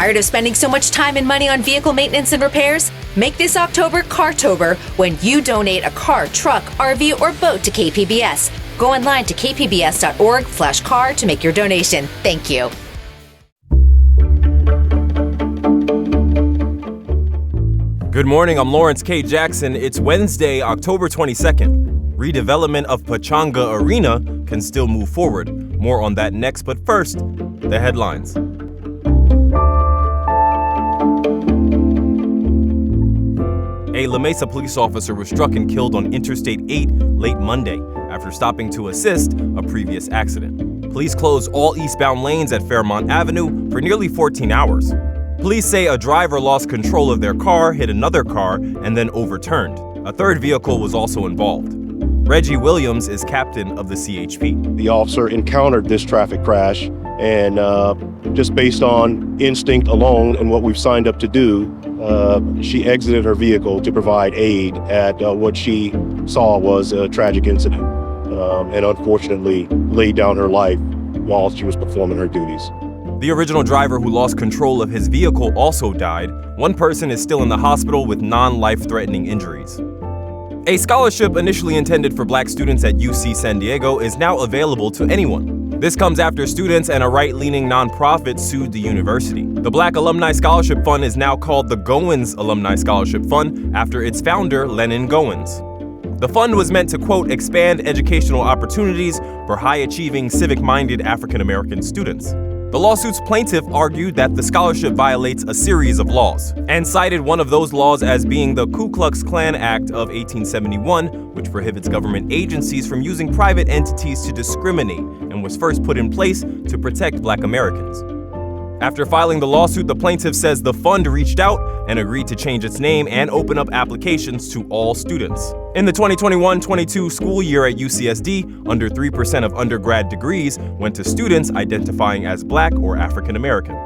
Tired of spending so much time and money on vehicle maintenance and repairs? Make this October Cartober when you donate a car, truck, RV, or boat to KPBS. Go online to kpbs.org/car to make your donation. Thank you. Good morning, I'm Lawrence K. Jackson. It's Wednesday, October 22nd. Redevelopment of Pechanga Arena can still move forward. More on that next, but first, the headlines. A La Mesa police officer was struck and killed on Interstate 8 late Monday after stopping to assist a previous accident. Police closed all eastbound lanes at Fairmont Avenue for nearly 14 hours. Police say a driver lost control of their car, hit another car, and then overturned. A third vehicle was also involved. Reggie Williams is captain of the CHP. The officer encountered this traffic crash, and just based on instinct alone and what we've signed up to do, she exited her vehicle to provide aid at what she saw was a tragic incident, and unfortunately laid down her life while she was performing her duties. The original driver who lost control of his vehicle also died. One person is still in the hospital with non-life-threatening injuries. A scholarship initially intended for black students at UC San Diego is now available to anyone. This comes after students and a right-leaning nonprofit sued the university. The Black Alumni Scholarship Fund is now called the Goins Alumni Scholarship Fund after its founder, Lennon Goins. The fund was meant to, quote, expand educational opportunities for high-achieving, civic-minded African-American students. The lawsuit's plaintiff argued that the scholarship violates a series of laws and cited one of those laws as being the Ku Klux Klan Act of 1871, which prohibits government agencies from using private entities to discriminate and was first put in place to protect black Americans. After filing the lawsuit, the plaintiff says the fund reached out and agreed to change its name and open up applications to all students. In the 2021-22 school year at UCSD, under 3% of undergrad degrees went to students identifying as black or African American.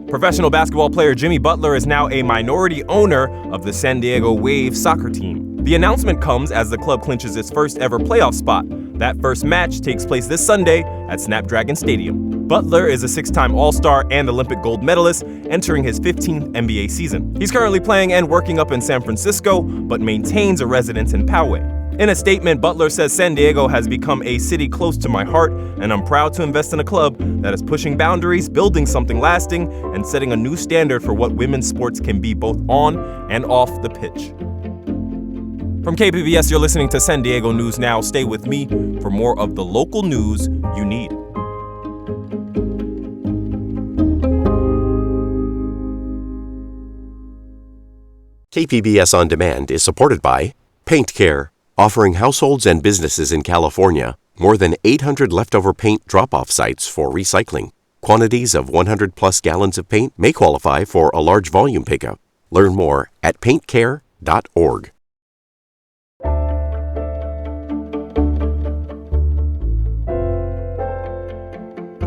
Professional basketball player Jimmy Butler is now a minority owner of the San Diego Wave soccer team. The announcement comes as the club clinches its first ever playoff spot. That first match takes place this Sunday at Snapdragon Stadium. Butler is a six-time All-Star and Olympic gold medalist, entering his 15th NBA season. He's currently playing and working up in San Francisco, but maintains a residence in Poway. In a statement, Butler says San Diego has become a city close to my heart, and I'm proud to invest in a club that is pushing boundaries, building something lasting, and setting a new standard for what women's sports can be both on and off the pitch. From KPBS, you're listening to San Diego News Now. Stay with me for more of the local news you need. KPBS On Demand is supported by Paint Care, offering households and businesses in California more than 800 leftover paint drop-off sites for recycling. Quantities of 100-plus gallons of paint may qualify for a large volume pickup. Learn more at paintcare.org.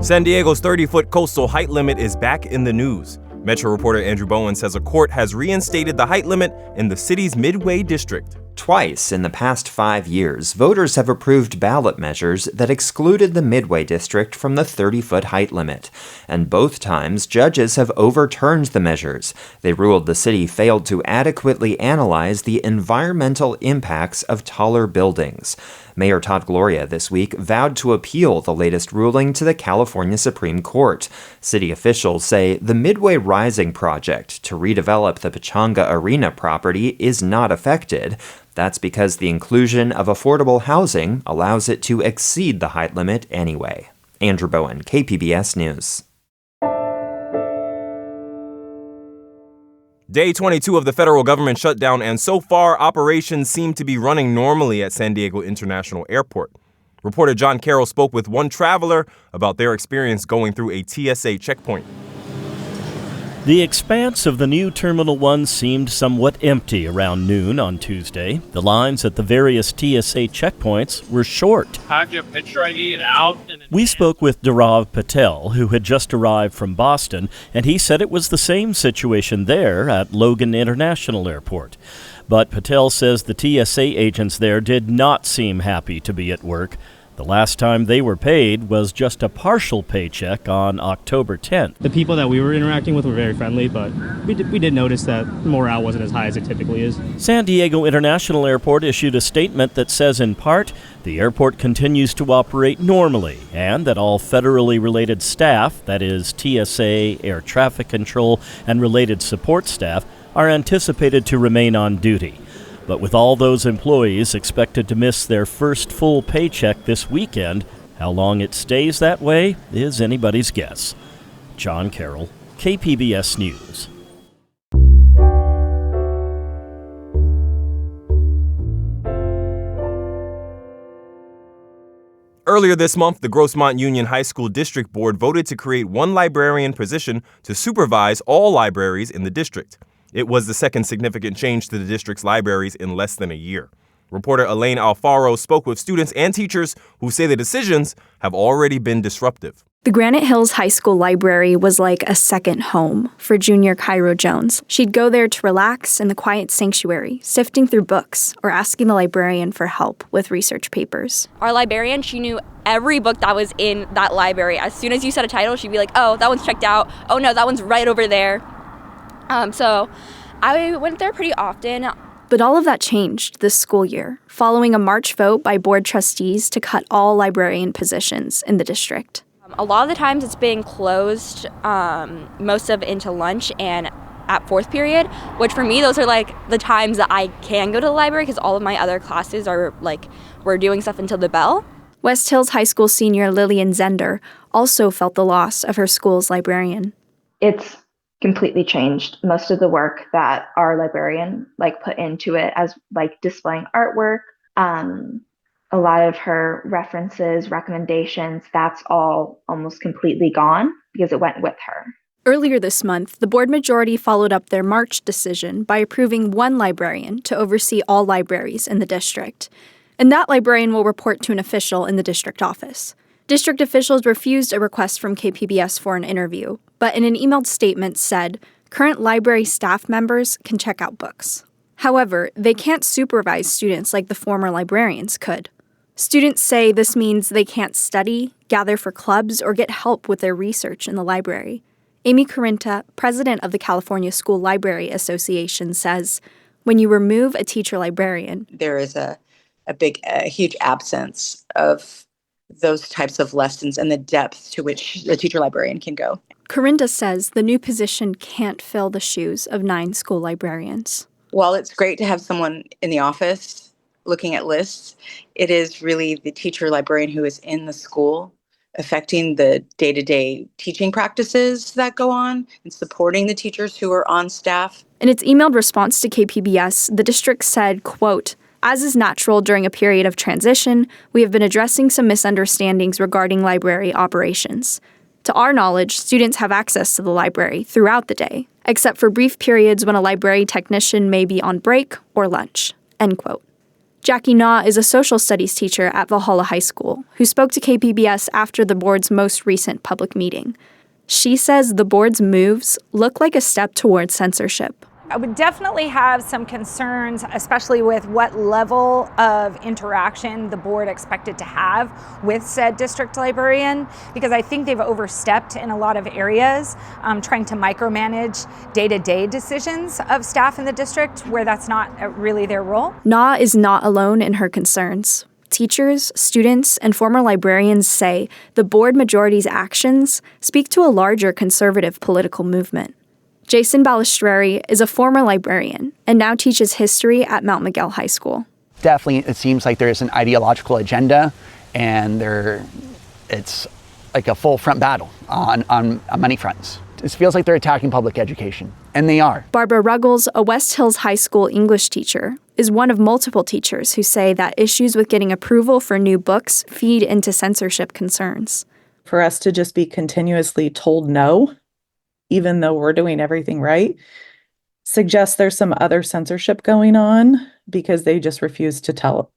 San Diego's 30-foot coastal height limit is back in the news. Metro reporter Andrew Bowen says a court has reinstated the height limit in the city's Midway District. Twice in the past 5 years, voters have approved ballot measures that excluded the Midway District from the 30-foot height limit. And both times, judges have overturned the measures. They ruled the city failed to adequately analyze the environmental impacts of taller buildings. Mayor Todd Gloria this week vowed to appeal the latest ruling to the California Supreme Court. City officials say the Midway Rising project to redevelop the Pechanga Arena property is not affected. That's because the inclusion of affordable housing allows it to exceed the height limit anyway. Andrew Bowen, KPBS News. Day 22 of the federal government shutdown, and so far, operations seem to be running normally at San Diego International Airport. Reporter John Carroll spoke with one traveler about their experience going through a TSA checkpoint. The expanse of the new Terminal 1 seemed somewhat empty around noon on Tuesday. The lines at the various TSA checkpoints were short. Have your picture ID out. We spoke with Dharav Patel, who had just arrived from Boston, and he said it was the same situation there at Logan International Airport. But Patel says the TSA agents there did not seem happy to be at work. The last time they were paid was just a partial paycheck on October 10th. The people that we were interacting with were very friendly, but we did notice that morale wasn't as high as it typically is. San Diego International Airport issued a statement that says, in part, the airport continues to operate normally and that all federally related staff, that is TSA, air traffic control, and related support staff, are anticipated to remain on duty. But with all those employees expected to miss their first full paycheck this weekend, how long it stays that way is anybody's guess. John Carroll, KPBS News. Earlier this month, the Grossmont Union School District Board voted to create one librarian position to supervise all libraries in the district. It was the second significant change to the district's libraries in less than a year. Reporter Elaine Alfaro spoke with students and teachers who say the decisions have already been disruptive. The Granite Hills High School library was like a second home for junior Cairo Jones. She'd go there to relax in the quiet sanctuary, sifting through books or asking the librarian for help with research papers. Our librarian, she knew every book that was in that library. As soon as you said a title, she'd be like, oh, that one's checked out. Oh, no, that one's right over there. So I went there pretty often. But all of that changed this school year, following a March vote by board trustees to cut all librarian positions in the district. A lot of the times it's been closed, most of into lunch and at fourth period, which for me, those are like the times that I can go to the library because all of my other classes are like, we're doing stuff until the bell. West Hills High School senior Lillian Zender also felt the loss of her school's librarian. It's completely changed most of the work that our librarian put into it, as displaying artwork, a lot of her references, recommendations, that's all almost completely gone because it went with her. Earlier this month, the board majority followed up their March decision by approving one librarian to oversee all libraries in the district. And that librarian will report to an official in the district office. District officials refused a request from KPBS for an interview, but in an emailed statement said, current library staff members can check out books. However, they can't supervise students like the former librarians could. Students say this means they can't study, gather for clubs, or get help with their research in the library. Amy Carinta, president of the California School Library Association, says, when you remove a teacher librarian, there is a huge absence of those types of lessons and the depth to which the teacher librarian can go. Carinta says the new position can't fill the shoes of 9 school librarians. While it's great to have someone in the office looking at lists, it is really the teacher librarian who is in the school affecting the day-to-day teaching practices that go on and supporting the teachers who are on staff. In its emailed response to KPBS, the district said, quote, as is natural during a period of transition, we have been addressing some misunderstandings regarding library operations. To our knowledge, students have access to the library throughout the day, except for brief periods when a library technician may be on break or lunch, end quote. Jackie Na is a social studies teacher at Valhalla High School, who spoke to KPBS after the board's most recent public meeting. She says the board's moves look like a step towards censorship. I would definitely have some concerns, especially with what level of interaction the board expected to have with said district librarian, because I think they've overstepped in a lot of areas, trying to micromanage day-to-day decisions of staff in the district where that's not really their role. Na is not alone in her concerns. Teachers, students, and former librarians say the board majority's actions speak to a larger conservative political movement. Jason Balistreri is a former librarian and now teaches history at Mount Miguel High School. Definitely, it seems like there's an ideological agenda, and it's like a full front battle on many fronts. It feels like they're attacking public education, and they are. Barbara Ruggles, a West Hills High School English teacher, is one of multiple teachers who say that issues with getting approval for new books feed into censorship concerns. For us to just be continuously told no, even though we're doing everything right, suggests there's some other censorship going on because they just refuse to tell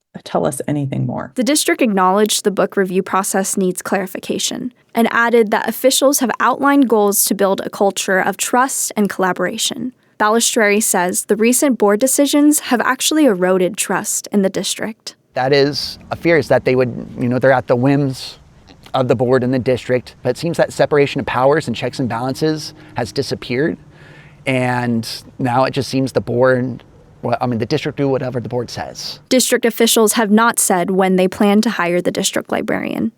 us anything more. The district acknowledged the book review process needs clarification and added that officials have outlined goals to build a culture of trust and collaboration. Balistreri says the recent board decisions have actually eroded trust in the district. That is a fear, is that they would, they're at the whims of the board and the district. But it seems that separation of powers and checks and balances has disappeared. And now it just seems the district do whatever the board says. District officials have not said when they plan to hire the district librarian.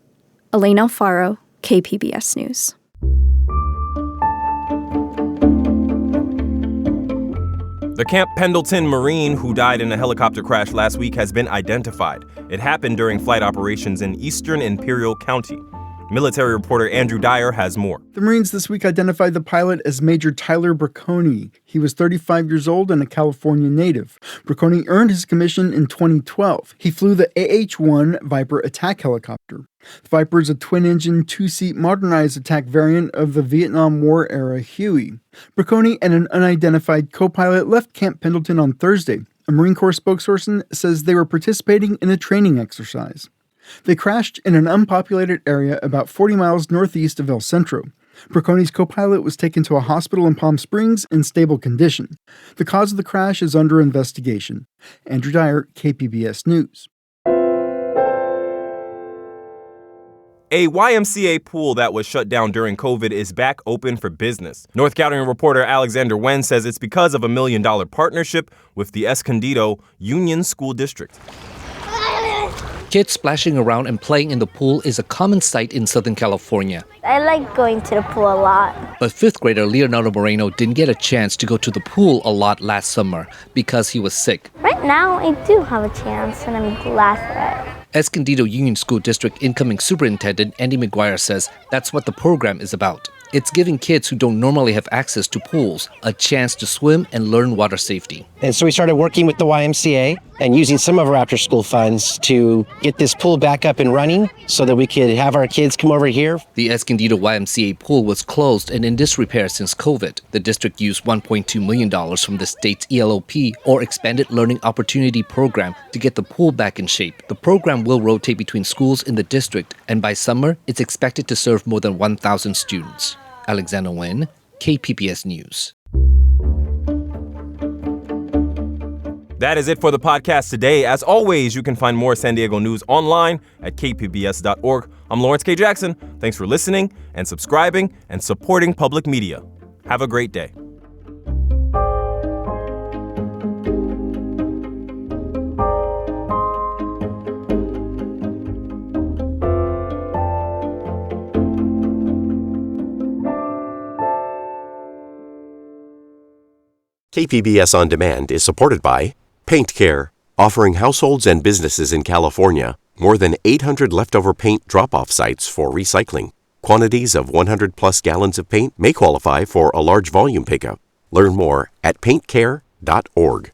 Elaine Alfaro, KPBS News. The Camp Pendleton Marine who died in a helicopter crash last week has been identified. It happened during flight operations in eastern Imperial County. Military reporter Andrew Dyer has more. The Marines this week identified the pilot as Major Tyler Bracconi. He was 35 years old and a California native. Bracconi earned his commission in 2012. He flew the AH-1 Viper attack helicopter. The Viper is a twin-engine, two-seat modernized attack variant of the Vietnam War-era Huey. Bracconi and an unidentified co-pilot left Camp Pendleton on Thursday. A Marine Corps spokesperson says they were participating in a training exercise. They crashed in an unpopulated area about 40 miles northeast of El Centro. Bracconi's co-pilot was taken to a hospital in Palm Springs in stable condition. The cause of the crash is under investigation. Andrew Dyer, KPBS News. A YMCA pool that was shut down during COVID is back open for business. North County reporter Alexander Wen says it's because of a $1 million partnership with the Escondido Union School District. Kids splashing around and playing in the pool is a common sight in Southern California. I like going to the pool a lot. But 5th grader Leonardo Moreno didn't get a chance to go to the pool a lot last summer because he was sick. Right now, I do have a chance, and I'm glad for it. Escondido Union School District incoming superintendent Andy McGuire says that's what the program is about. It's giving kids who don't normally have access to pools a chance to swim and learn water safety. And so we started working with the YMCA and using some of our after school funds to get this pool back up and running so that we could have our kids come over here. The Escondido YMCA pool was closed and in disrepair since COVID. The district used $1.2 million from the state's ELOP, or Expanded Learning Opportunity Program, to get the pool back in shape. The program will rotate between schools in the district, and by summer, it's expected to serve more than 1,000 students. Alexander Wen, KPBS News. That is it for the podcast today. As always, you can find more San Diego news online at kpbs.org. I'm Lawrence K. Jackson. Thanks for listening and subscribing and supporting public media. Have a great day. KPBS On Demand is supported by Paint Care, offering households and businesses in California more than 800 leftover paint drop-off sites for recycling. Quantities of 100-plus gallons of paint may qualify for a large volume pickup. Learn more at paintcare.org.